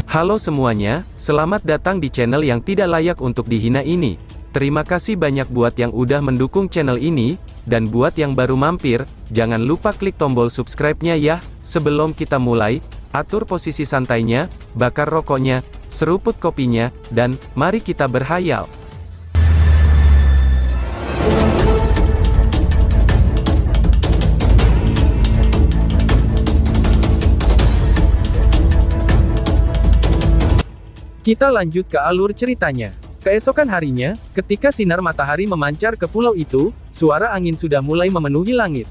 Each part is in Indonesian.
Halo semuanya, selamat datang di channel yang tidak layak untuk dihina ini. Terima kasih banyak buat yang udah mendukung channel ini, dan buat yang baru mampir, jangan lupa klik tombol subscribe-nya ya. Sebelum kita mulai, atur posisi santainya, bakar rokoknya, seruput kopinya, dan mari kita berhayal. Kita lanjut ke alur ceritanya. Keesokan harinya, ketika sinar matahari memancar ke pulau itu, suara angin sudah mulai memenuhi langit.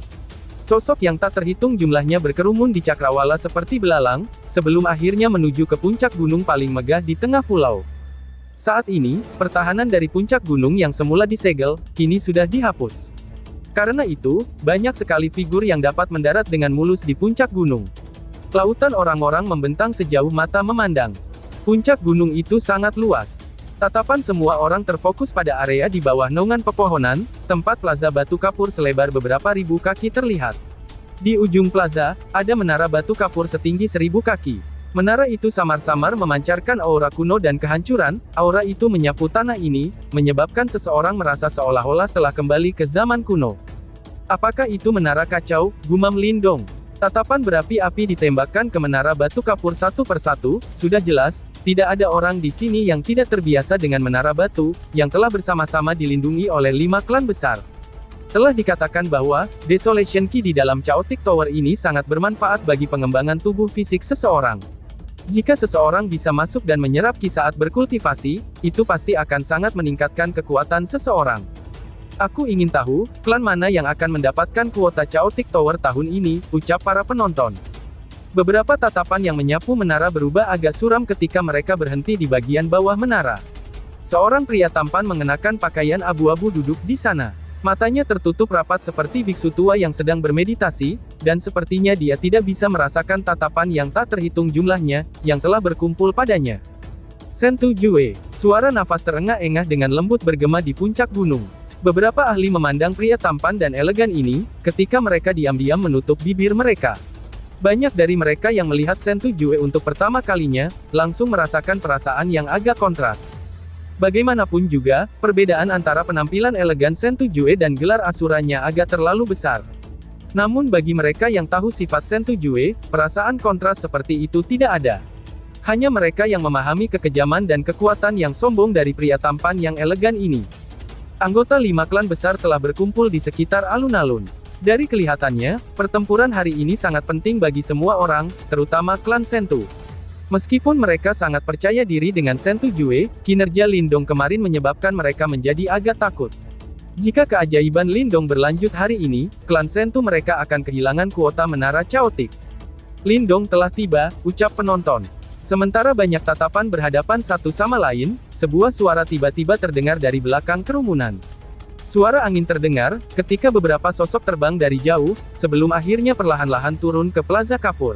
Sosok yang tak terhitung jumlahnya berkerumun di cakrawala seperti belalang, sebelum akhirnya menuju ke puncak gunung paling megah di tengah pulau. Saat ini, pertahanan dari puncak gunung yang semula disegel, kini sudah dihapus. Karena itu, banyak sekali figur yang dapat mendarat dengan mulus di puncak gunung. Lautan orang-orang membentang sejauh mata memandang. Puncak gunung itu sangat luas. Tatapan semua orang terfokus pada area di bawah naungan pepohonan, tempat plaza batu kapur selebar beberapa ribu kaki terlihat. Di ujung plaza, ada menara batu kapur setinggi 1000 kaki. Menara itu samar-samar memancarkan aura kuno dan kehancuran, aura itu menyapu tanah ini, menyebabkan seseorang merasa seolah-olah telah kembali ke zaman kuno. Apakah itu menara kacau, gumam Lindong. Tatapan berapi-api ditembakkan ke menara batu kapur satu persatu, sudah jelas, tidak ada orang di sini yang tidak terbiasa dengan menara batu, yang telah bersama-sama dilindungi oleh 5 klan besar. Telah dikatakan bahwa, Desolation Key di dalam Chaotic Tower ini sangat bermanfaat bagi pengembangan tubuh fisik seseorang. Jika seseorang bisa masuk dan menyerap Ki saat berkultivasi, itu pasti akan sangat meningkatkan kekuatan seseorang. Aku ingin tahu, klan mana yang akan mendapatkan kuota Chaotic Tower tahun ini, ucap para penonton. Beberapa tatapan yang menyapu menara berubah agak suram ketika mereka berhenti di bagian bawah menara. Seorang pria tampan mengenakan pakaian abu-abu duduk di sana. Matanya tertutup rapat seperti biksu tua yang sedang bermeditasi, dan sepertinya dia tidak bisa merasakan tatapan yang tak terhitung jumlahnya, yang telah berkumpul padanya. Sentu Jue, suara nafas terengah-engah dengan lembut bergema di puncak gunung. Beberapa ahli memandang pria tampan dan elegan ini, ketika mereka diam-diam menutup bibir mereka. Banyak dari mereka yang melihat Sentu Jue untuk pertama kalinya, langsung merasakan perasaan yang agak kontras. Bagaimanapun juga, perbedaan antara penampilan elegan Sentu Jue dan gelar asuranya agak terlalu besar. Namun bagi mereka yang tahu sifat Sentu Jue, perasaan kontras seperti itu tidak ada. Hanya mereka yang memahami kekejaman dan kekuatan yang sombong dari pria tampan yang elegan ini. Anggota 5 klan besar telah berkumpul di sekitar alun-alun. Dari kelihatannya, pertempuran hari ini sangat penting bagi semua orang, terutama klan Sentu. Meskipun mereka sangat percaya diri dengan Sentu Jue, kinerja Lindong kemarin menyebabkan mereka menjadi agak takut. Jika keajaiban Lindong berlanjut hari ini, klan Sentu mereka akan kehilangan kuota menara Chaotic. Lindong telah tiba, ucap penonton. Sementara banyak tatapan berhadapan satu sama lain, sebuah suara tiba-tiba terdengar dari belakang kerumunan. Suara angin terdengar, ketika beberapa sosok terbang dari jauh, sebelum akhirnya perlahan-lahan turun ke Plaza Kapur.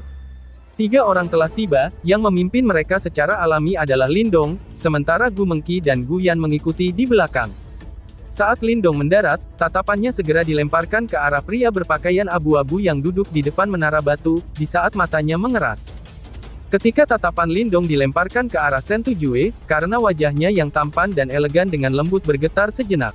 3 orang telah tiba, yang memimpin mereka secara alami adalah Lindong, sementara Gu Mengki dan Gu Yan mengikuti di belakang. Saat Lindong mendarat, tatapannya segera dilemparkan ke arah pria berpakaian abu-abu yang duduk di depan menara batu, di saat matanya mengeras. Ketika tatapan Lindong dilemparkan ke arah Sentu Jue, karena wajahnya yang tampan dan elegan dengan lembut bergetar sejenak.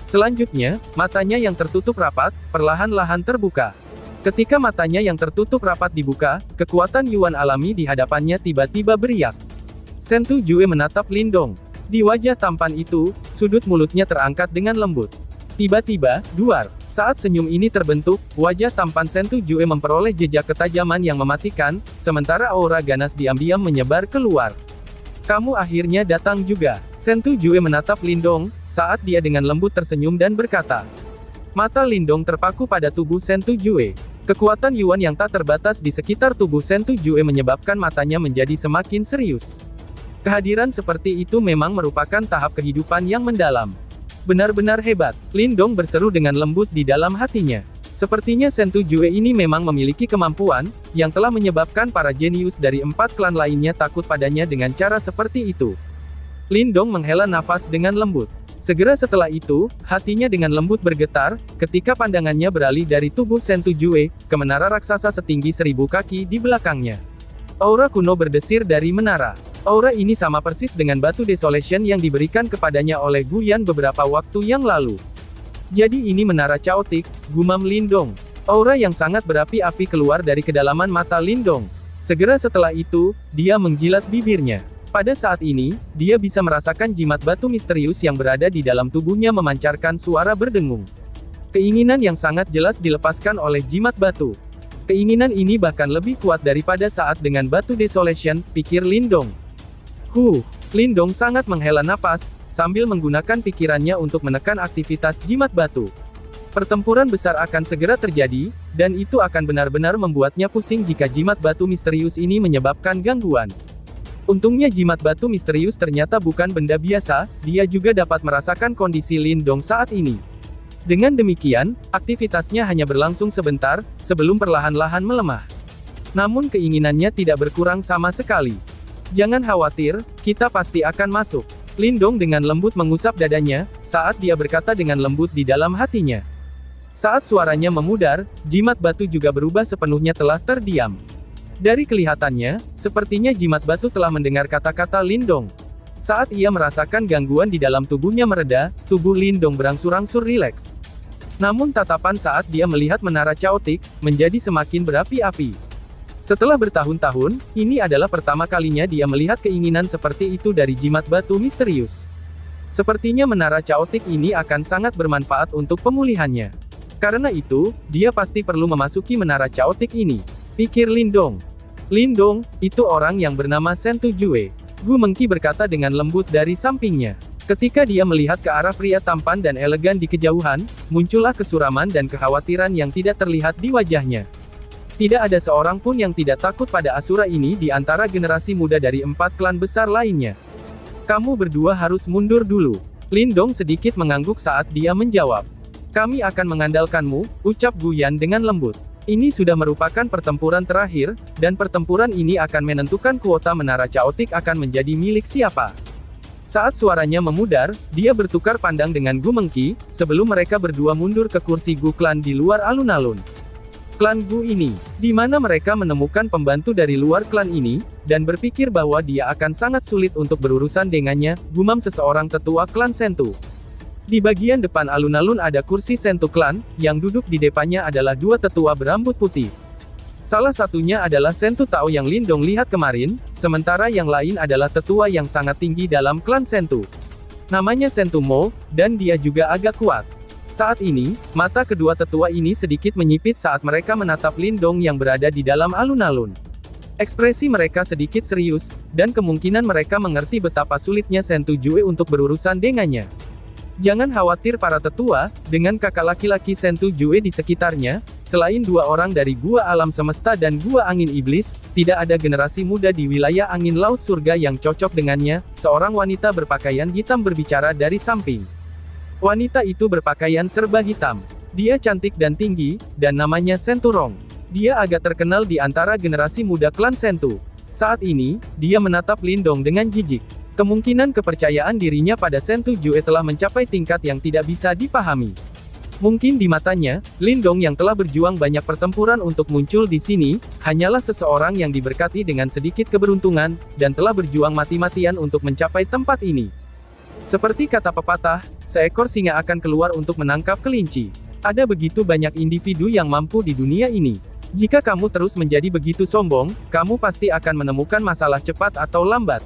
Selanjutnya, matanya yang tertutup rapat, perlahan-lahan terbuka. Ketika matanya yang tertutup rapat dibuka, kekuatan Yuan alami di hadapannya tiba-tiba beriak. Sentu Jue menatap Lindong. Di wajah tampan itu, sudut mulutnya terangkat dengan lembut. Tiba-tiba, duar. Saat senyum ini terbentuk, wajah tampan Sentu Jue memperoleh jejak ketajaman yang mematikan, sementara aura ganas diam-diam menyebar keluar. Kamu akhirnya datang juga. Sentu Jue menatap Lindong, saat dia dengan lembut tersenyum dan berkata. Mata Lindong terpaku pada tubuh Sentu Jue. Kekuatan Yuan yang tak terbatas di sekitar tubuh Sentu Jue menyebabkan matanya menjadi semakin serius. Kehadiran seperti itu memang merupakan tahap kehidupan yang mendalam. Benar-benar hebat, Lindong berseru dengan lembut di dalam hatinya. Sepertinya Sentu Jue ini memang memiliki kemampuan, yang telah menyebabkan para jenius dari 4 klan lainnya takut padanya dengan cara seperti itu. Lindong menghela nafas dengan lembut. Segera setelah itu, hatinya dengan lembut bergetar, ketika pandangannya beralih dari tubuh Sentu Jue, ke menara raksasa setinggi 1000 kaki di belakangnya. Aura kuno berdesir dari menara. Aura ini sama persis dengan batu Desolation yang diberikan kepadanya oleh Gu Yan beberapa waktu yang lalu. Jadi ini menara Chaotic, gumam Lindong. Aura yang sangat berapi-api keluar dari kedalaman mata Lindong. Segera setelah itu, dia menjilat bibirnya. Pada saat ini, dia bisa merasakan jimat batu misterius yang berada di dalam tubuhnya memancarkan suara berdengung. Keinginan yang sangat jelas dilepaskan oleh jimat batu. Keinginan ini bahkan lebih kuat daripada saat dengan batu Desolation, pikir Lindong. Lindong sangat menghela napas, sambil menggunakan pikirannya untuk menekan aktivitas jimat batu. Pertempuran besar akan segera terjadi, dan itu akan benar-benar membuatnya pusing jika jimat batu misterius ini menyebabkan gangguan. Untungnya jimat batu misterius ternyata bukan benda biasa, dia juga dapat merasakan kondisi Lindong saat ini. Dengan demikian, aktivitasnya hanya berlangsung sebentar, sebelum perlahan-lahan melemah. Namun keinginannya tidak berkurang sama sekali. Jangan khawatir, kita pasti akan masuk. Lindong dengan lembut mengusap dadanya, saat dia berkata dengan lembut di dalam hatinya. Saat suaranya memudar, jimat batu juga berubah sepenuhnya telah terdiam. Dari kelihatannya, sepertinya jimat batu telah mendengar kata-kata Lindong. Saat ia merasakan gangguan di dalam tubuhnya mereda, tubuh Lindong berangsur-angsur rileks. Namun tatapan saat dia melihat menara Chaotic, menjadi semakin berapi-api. Setelah bertahun-tahun, ini adalah pertama kalinya dia melihat keinginan seperti itu dari jimat batu misterius. Sepertinya menara Chaotic ini akan sangat bermanfaat untuk pemulihannya. Karena itu, dia pasti perlu memasuki menara Chaotic ini, pikir Lindong. Lindong, itu orang yang bernama Sentu Jue. Gu Mengqi berkata dengan lembut dari sampingnya. Ketika dia melihat ke arah pria tampan dan elegan di kejauhan, muncullah kesuraman dan kekhawatiran yang tidak terlihat di wajahnya. Tidak ada seorang pun yang tidak takut pada Asura ini di antara generasi muda dari 4 klan besar lainnya. Kamu berdua harus mundur dulu. Lindong sedikit mengangguk saat dia menjawab. Kami akan mengandalkanmu, ucap Gu Yan dengan lembut. Ini sudah merupakan pertempuran terakhir, dan pertempuran ini akan menentukan kuota menara Chaotic akan menjadi milik siapa. Saat suaranya memudar, dia bertukar pandang dengan Gu Mengqi, sebelum mereka berdua mundur ke kursi Gu Klan di luar alun-alun. Klan Gu ini, di mana mereka menemukan pembantu dari luar klan ini, dan berpikir bahwa dia akan sangat sulit untuk berurusan dengannya, gumam seseorang tetua klan Sentu. Di bagian depan alun-alun ada kursi Sentu Klan, yang duduk di depannya adalah 2 tetua berambut putih. Salah satunya adalah Sentu Tao yang Lindong lihat kemarin, sementara yang lain adalah tetua yang sangat tinggi dalam klan Sentu. Namanya Sentu Mo, dan dia juga agak kuat. Saat ini, mata kedua tetua ini sedikit menyipit saat mereka menatap Lindong yang berada di dalam alun-alun. Ekspresi mereka sedikit serius, dan kemungkinan mereka mengerti betapa sulitnya Sentu Jue untuk berurusan dengannya. Jangan khawatir para tetua, dengan kakak laki-laki Sentu Jue di sekitarnya, selain 2 orang dari Gua Alam Semesta dan Gua Angin Iblis, tidak ada generasi muda di wilayah Angin Laut Surga yang cocok dengannya, seorang wanita berpakaian hitam berbicara dari samping. Wanita itu berpakaian serba hitam. Dia cantik dan tinggi, dan namanya Sentu Rong. Dia agak terkenal di antara generasi muda klan Sentu. Saat ini, dia menatap Lindong dengan jijik. Kemungkinan kepercayaan dirinya pada Sentu Jue telah mencapai tingkat yang tidak bisa dipahami. Mungkin di matanya, Lindong yang telah berjuang banyak pertempuran untuk muncul di sini, hanyalah seseorang yang diberkati dengan sedikit keberuntungan, dan telah berjuang mati-matian untuk mencapai tempat ini. Seperti kata pepatah, seekor singa akan keluar untuk menangkap kelinci. Ada begitu banyak individu yang mampu di dunia ini. Jika kamu terus menjadi begitu sombong, kamu pasti akan menemukan masalah cepat atau lambat.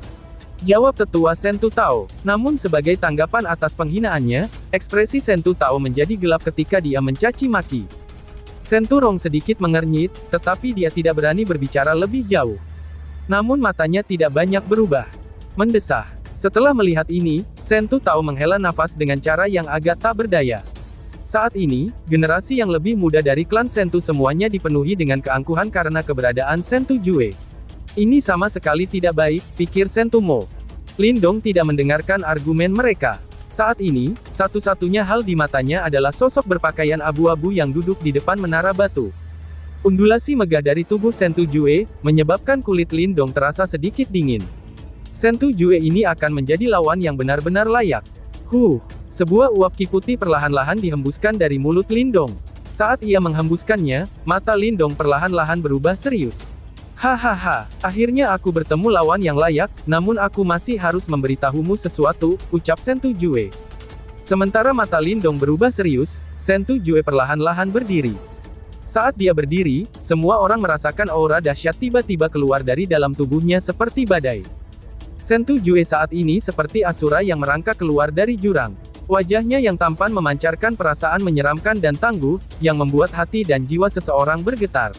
Jawab tetua Sentu Tao. Namun sebagai tanggapan atas penghinaannya, ekspresi Sentu Tao menjadi gelap ketika dia mencaci maki. Sentu Rong sedikit mengernyit, tetapi dia tidak berani berbicara lebih jauh. Namun matanya tidak banyak berubah. Mendesah. Setelah melihat ini, Sentu Tao menghela nafas dengan cara yang agak tak berdaya. Saat ini, generasi yang lebih muda dari klan Sentu semuanya dipenuhi dengan keangkuhan karena keberadaan Sentu Jue. Ini sama sekali tidak baik, pikir Sentu Mo. Lindong tidak mendengarkan argumen mereka. Saat ini, satu-satunya hal di matanya adalah sosok berpakaian abu-abu yang duduk di depan menara batu. Undulasi megah dari tubuh Sentu Jue, menyebabkan kulit Lindong terasa sedikit dingin. Sentu Jue ini akan menjadi lawan yang benar-benar layak. Sebuah uap ki putih perlahan-lahan dihembuskan dari mulut Lindong. Saat ia menghembuskannya, mata Lindong perlahan-lahan berubah serius. Hahaha, akhirnya aku bertemu lawan yang layak, namun aku masih harus memberitahumu sesuatu, ucap Sentu Jue. Sementara mata Lindong berubah serius, Sentu Jue perlahan-lahan berdiri. Saat dia berdiri, semua orang merasakan aura dahsyat tiba-tiba keluar dari dalam tubuhnya seperti badai. Sentu Jue saat ini seperti asura yang merangkak keluar dari jurang. Wajahnya yang tampan memancarkan perasaan menyeramkan dan tangguh, yang membuat hati dan jiwa seseorang bergetar.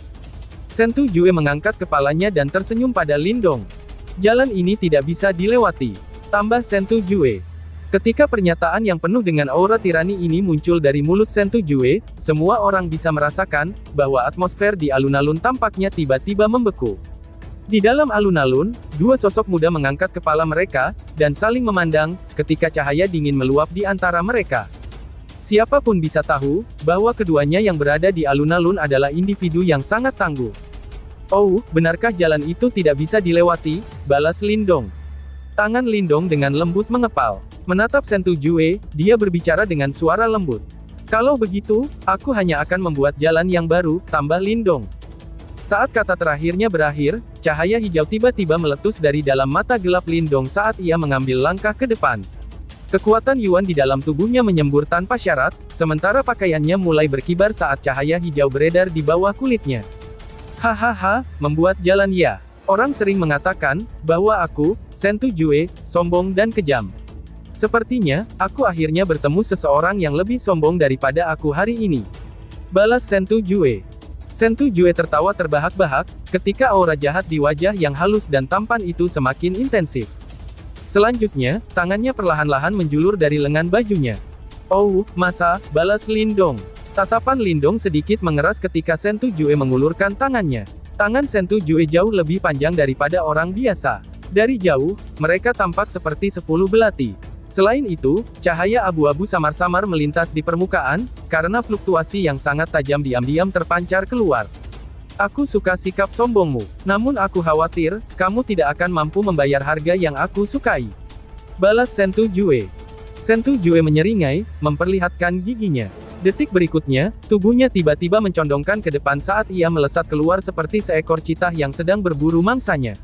Sentu Jue mengangkat kepalanya dan tersenyum pada Lindong. Jalan ini tidak bisa dilewati, tambah Sentu Jue. Ketika pernyataan yang penuh dengan aura tirani ini muncul dari mulut Sentu Jue, semua orang bisa merasakan bahwa atmosfer di alun-alun tampaknya tiba-tiba membeku. Di dalam alun-alun, dua sosok muda mengangkat kepala mereka, dan saling memandang, ketika cahaya dingin meluap di antara mereka. Siapapun bisa tahu, bahwa keduanya yang berada di alun-alun adalah individu yang sangat tangguh. Oh, benarkah jalan itu tidak bisa dilewati? Balas Lindong. Tangan Lindong dengan lembut mengepal. Menatap Sentu Jue, dia berbicara dengan suara lembut. Kalau begitu, aku hanya akan membuat jalan yang baru, tambah Lindong. Saat kata terakhirnya berakhir, cahaya hijau tiba-tiba meletus dari dalam mata gelap Lindong saat ia mengambil langkah ke depan. Kekuatan Yuan di dalam tubuhnya menyembur tanpa syarat, sementara pakaiannya mulai berkibar saat cahaya hijau beredar di bawah kulitnya. Hahaha, membuat jalan ya. Orang sering mengatakan, bahwa aku, Sentu Jue, sombong dan kejam. Sepertinya, aku akhirnya bertemu seseorang yang lebih sombong daripada aku hari ini. Balas Sentu Jue. Sentu Jue tertawa terbahak-bahak, ketika aura jahat di wajah yang halus dan tampan itu semakin intensif. Selanjutnya, tangannya perlahan-lahan menjulur dari lengan bajunya. Oh, masa, balas Lindong. Tatapan Lindong sedikit mengeras ketika Sentu Jue mengulurkan tangannya. Tangan Sentu Jue jauh lebih panjang daripada orang biasa. Dari jauh, mereka tampak seperti 10 belati. Selain itu, cahaya abu-abu samar-samar melintas di permukaan, karena fluktuasi yang sangat tajam diam-diam terpancar keluar. Aku suka sikap sombongmu, namun aku khawatir, kamu tidak akan mampu membayar harga yang aku sukai. Balas Sentu Jue. Sentu Jue menyeringai, memperlihatkan giginya. Detik berikutnya, tubuhnya tiba-tiba mencondongkan ke depan saat ia melesat keluar seperti seekor citah yang sedang berburu mangsanya.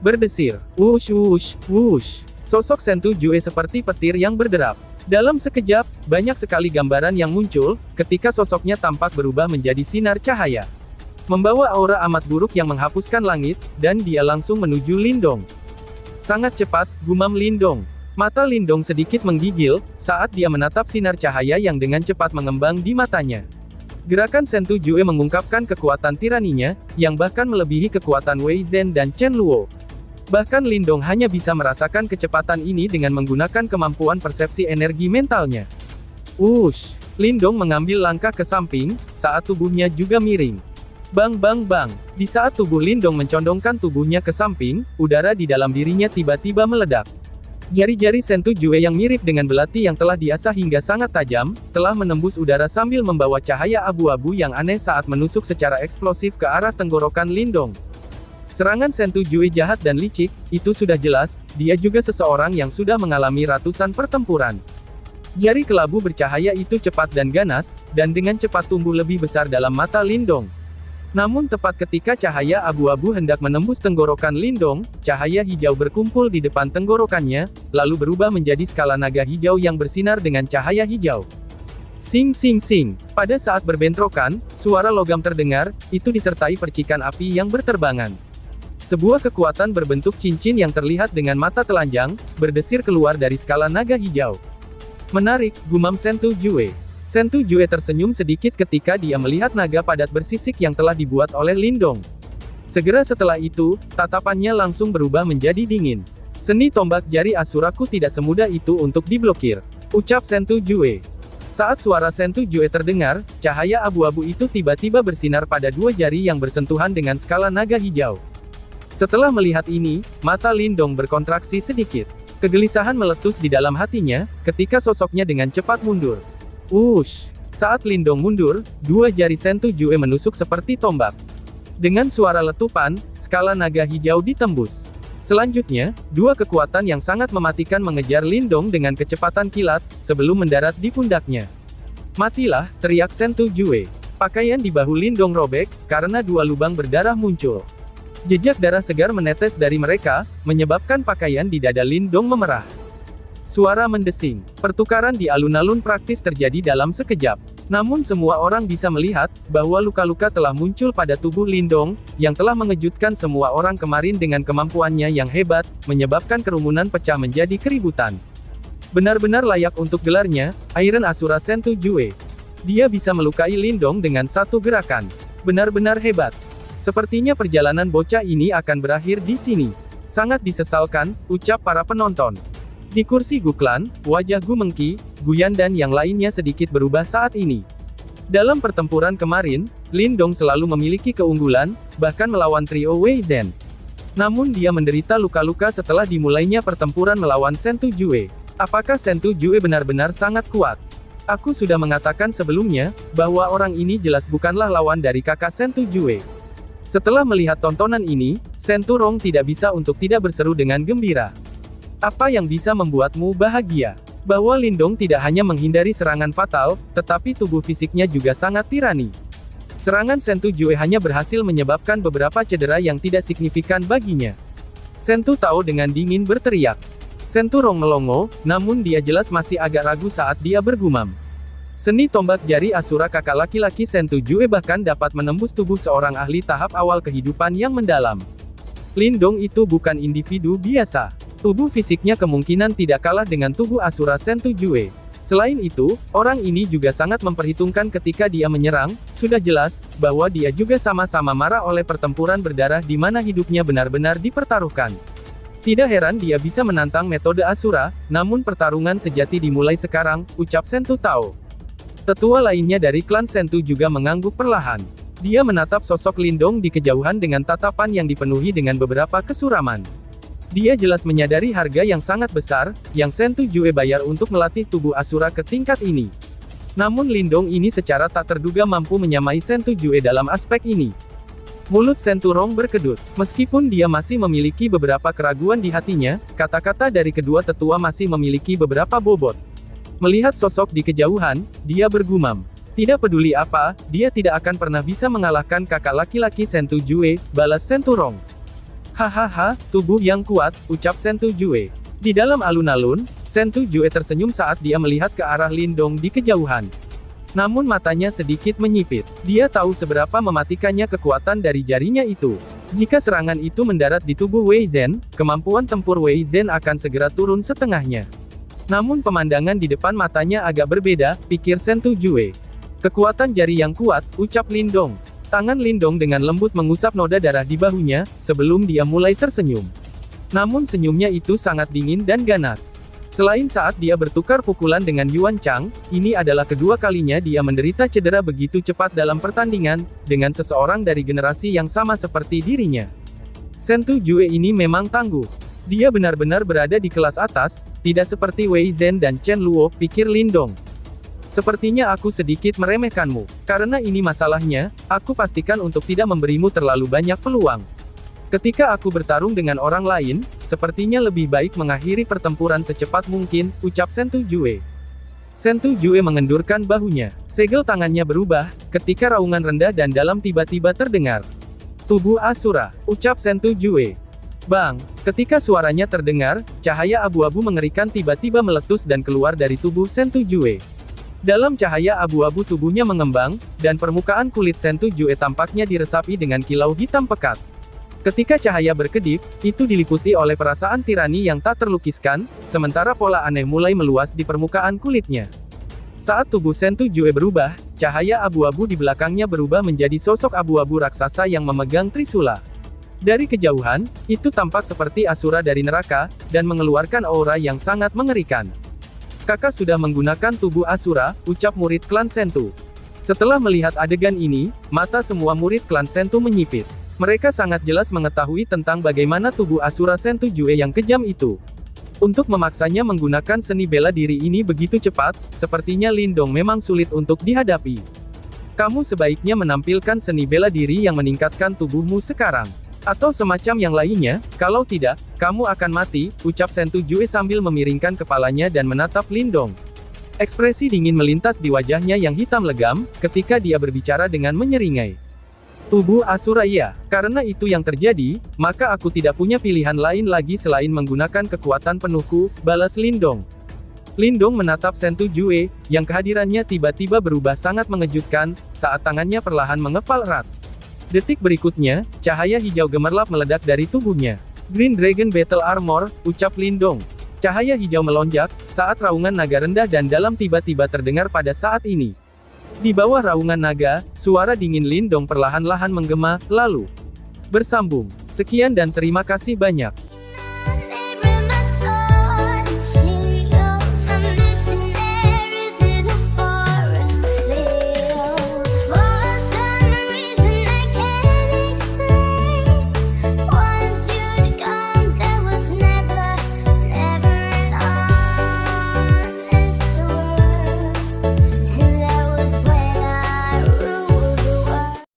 Berdesir, wush wush, wush. Sosok Sentu Jue seperti petir yang berderap. Dalam sekejap, banyak sekali gambaran yang muncul, ketika sosoknya tampak berubah menjadi sinar cahaya. Membawa aura amat buruk yang menghapuskan langit, dan dia langsung menuju Lindong. Sangat cepat, gumam Lindong. Mata Lindong sedikit menggigil, saat dia menatap sinar cahaya yang dengan cepat mengembang di matanya. Gerakan Sentu Jue mengungkapkan kekuatan tiraninya, yang bahkan melebihi kekuatan Wei Zhen dan Chen Luo. Bahkan Lindong hanya bisa merasakan kecepatan ini dengan menggunakan kemampuan persepsi energi mentalnya. Wush! Lindong mengambil langkah ke samping, saat tubuhnya juga miring. Bang bang bang. Di saat tubuh Lindong mencondongkan tubuhnya ke samping, udara di dalam dirinya tiba-tiba meledak. Jari-jari Sentu Jue yang mirip dengan belati yang telah diasah hingga sangat tajam, telah menembus udara sambil membawa cahaya abu-abu yang aneh saat menusuk secara eksplosif ke arah tenggorokan Lindong. Serangan Sentu Jue jahat dan licik, itu sudah jelas, dia juga seseorang yang sudah mengalami ratusan pertempuran. Jari kelabu bercahaya itu cepat dan ganas, dan dengan cepat tumbuh lebih besar dalam mata Lindong. Namun tepat ketika cahaya abu-abu hendak menembus tenggorokan Lindong, cahaya hijau berkumpul di depan tenggorokannya, lalu berubah menjadi skala naga hijau yang bersinar dengan cahaya hijau. Sing sing sing. Pada saat berbentrokan, suara logam terdengar, itu disertai percikan api yang berterbangan. Sebuah kekuatan berbentuk cincin yang terlihat dengan mata telanjang, berdesir keluar dari skala naga hijau. Menarik, gumam Sentu Jue. Sentu Jue tersenyum sedikit ketika dia melihat naga padat bersisik yang telah dibuat oleh Lindong. Segera setelah itu, tatapannya langsung berubah menjadi dingin. Seni tombak jari asuraku tidak semudah itu untuk diblokir, ucap Sentu Jue. Saat suara Sentu Jue terdengar, cahaya abu-abu itu tiba-tiba bersinar pada dua jari yang bersentuhan dengan skala naga hijau. Setelah melihat ini, mata Lindong berkontraksi sedikit. Kegelisahan meletus di dalam hatinya, ketika sosoknya dengan cepat mundur. Wush! Saat Lindong mundur, dua jari Sentu Jue menusuk seperti tombak. Dengan suara letupan, skala naga hijau ditembus. Selanjutnya, dua kekuatan yang sangat mematikan mengejar Lindong dengan kecepatan kilat, sebelum mendarat di pundaknya. Matilah, teriak Sentu Jue. Pakaian di bahu Lindong robek, karena dua lubang berdarah muncul. Jejak darah segar menetes dari mereka, menyebabkan pakaian di dada Lindong memerah. Suara mendesing. Pertukaran di alun-alun praktis terjadi dalam sekejap. Namun semua orang bisa melihat, bahwa luka-luka telah muncul pada tubuh Lindong, yang telah mengejutkan semua orang kemarin dengan kemampuannya yang hebat, menyebabkan kerumunan pecah menjadi keributan. Benar-benar layak untuk gelarnya, Iron Asura Sentu Jue. Dia bisa melukai Lindong dengan satu gerakan. Benar-benar hebat. Sepertinya perjalanan bocah ini akan berakhir di sini. Sangat disesalkan, ucap para penonton. Di kursi Guklan, wajah Gu Mengki, Guyan dan yang lainnya sedikit berubah saat ini. Dalam pertempuran kemarin, Lindong selalu memiliki keunggulan, bahkan melawan trio Wei Zhen. Namun dia menderita luka-luka setelah dimulainya pertempuran melawan Sentu Jue. Apakah Sentu Jue benar-benar sangat kuat? Aku sudah mengatakan sebelumnya, bahwa orang ini jelas bukanlah lawan dari kakak Sentu Jue. Setelah melihat tontonan ini, Sentu Rong tidak bisa untuk tidak berseru dengan gembira. Apa yang bisa membuatmu bahagia? Bahwa Lindong tidak hanya menghindari serangan fatal, tetapi tubuh fisiknya juga sangat tirani. Serangan Sentu Jue hanya berhasil menyebabkan beberapa cedera yang tidak signifikan baginya. Sentu Tao dengan dingin berteriak. Sentu Rong melongo, namun dia jelas masih agak ragu saat dia bergumam. Seni tombak jari Asura kakak laki-laki Sentu Jue bahkan dapat menembus tubuh seorang ahli tahap awal kehidupan yang mendalam. Lindong itu bukan individu biasa. Tubuh fisiknya kemungkinan tidak kalah dengan tubuh Asura Sentu Jue. Selain itu, orang ini juga sangat memperhitungkan ketika dia menyerang, sudah jelas, bahwa dia juga sama-sama marah oleh pertempuran berdarah di mana hidupnya benar-benar dipertaruhkan. Tidak heran dia bisa menantang metode Asura, namun pertarungan sejati dimulai sekarang, ucap Sentu Tao. Tetua lainnya dari klan Sentu juga mengangguk perlahan. Dia menatap sosok Lindong di kejauhan dengan tatapan yang dipenuhi dengan beberapa kesuraman. Dia jelas menyadari harga yang sangat besar, yang Sentu Jue bayar untuk melatih tubuh Asura ke tingkat ini. Namun Lindong ini secara tak terduga mampu menyamai Sentu Jue dalam aspek ini. Mulut Sentu Rong berkedut. Meskipun dia masih memiliki beberapa keraguan di hatinya, kata-kata dari kedua tetua masih memiliki beberapa bobot. Melihat sosok di kejauhan, dia bergumam. Tidak peduli apa, dia tidak akan pernah bisa mengalahkan kakak laki-laki Sentu Jue, balas Sentu Rong. Hahaha, tubuh yang kuat, ucap Sentu Jue. Di dalam alun-alun, Sentu Jue tersenyum saat dia melihat ke arah Lindong di kejauhan. Namun matanya sedikit menyipit. Dia tahu seberapa mematikannya kekuatan dari jarinya itu. Jika serangan itu mendarat di tubuh Wei Zhen, kemampuan tempur Wei Zhen akan segera turun setengahnya. Namun pemandangan di depan matanya agak berbeda, pikir Sentu Jue. Kekuatan jari yang kuat, ucap Lindong. Tangan Lindong dengan lembut mengusap noda darah di bahunya, sebelum dia mulai tersenyum. Namun senyumnya itu sangat dingin dan ganas. Selain saat dia bertukar pukulan dengan Yuan Chang, ini adalah kedua kalinya dia menderita cedera begitu cepat dalam pertandingan, dengan seseorang dari generasi yang sama seperti dirinya. Sentu Jue ini memang tangguh. Dia benar-benar berada di kelas atas, tidak seperti Wei Zhen dan Chen Luo, pikir Lindong. Sepertinya aku sedikit meremehkanmu. Karena ini masalahnya, aku pastikan untuk tidak memberimu terlalu banyak peluang. Ketika aku bertarung dengan orang lain, sepertinya lebih baik mengakhiri pertempuran secepat mungkin, ucap Sentu Jue. Sentu Jue mengendurkan bahunya. Segel tangannya berubah, ketika raungan rendah dan dalam tiba-tiba terdengar. Tubuh Asura, ucap Sentu Jue. Bang! Ketika suaranya terdengar, cahaya abu-abu mengerikan tiba-tiba meletus dan keluar dari tubuh Sentu Jue. Dalam cahaya abu-abu tubuhnya mengembang, dan permukaan kulit Sentu Jue tampaknya diresapi dengan kilau hitam pekat. Ketika cahaya berkedip, itu diliputi oleh perasaan tirani yang tak terlukiskan, sementara pola aneh mulai meluas di permukaan kulitnya. Saat tubuh Sentu Jue berubah, cahaya abu-abu di belakangnya berubah menjadi sosok abu-abu raksasa yang memegang trisula. Dari kejauhan, itu tampak seperti Asura dari neraka, dan mengeluarkan aura yang sangat mengerikan. Kakak sudah menggunakan tubuh Asura, ucap murid klan Sentu. Setelah melihat adegan ini, mata semua murid klan Sentu menyipit. Mereka sangat jelas mengetahui tentang bagaimana tubuh Asura Sentu Jue yang kejam itu. Untuk memaksanya menggunakan seni bela diri ini begitu cepat, sepertinya Lindong memang sulit untuk dihadapi. Kamu sebaiknya menampilkan seni bela diri yang meningkatkan tubuhmu sekarang. Atau semacam yang lainnya, kalau tidak, kamu akan mati, ucap Sentu Jue sambil memiringkan kepalanya dan menatap Lindong. Ekspresi dingin melintas di wajahnya yang hitam legam, ketika dia berbicara dengan menyeringai. Tubuh Asuraya. Karena itu yang terjadi, maka aku tidak punya pilihan lain lagi selain menggunakan kekuatan penuhku, balas Lindong. Lindong menatap Sentu Jue, yang kehadirannya tiba-tiba berubah sangat mengejutkan, saat tangannya perlahan mengepal erat. Detik berikutnya, cahaya hijau gemerlap meledak dari tubuhnya. Green Dragon Battle Armor, ucap Lindong. Cahaya hijau melonjak, saat raungan naga rendah dan dalam tiba-tiba terdengar pada saat ini. Di bawah raungan naga, suara dingin Lindong perlahan-lahan menggema, lalu bersambung. Sekian dan terima kasih banyak.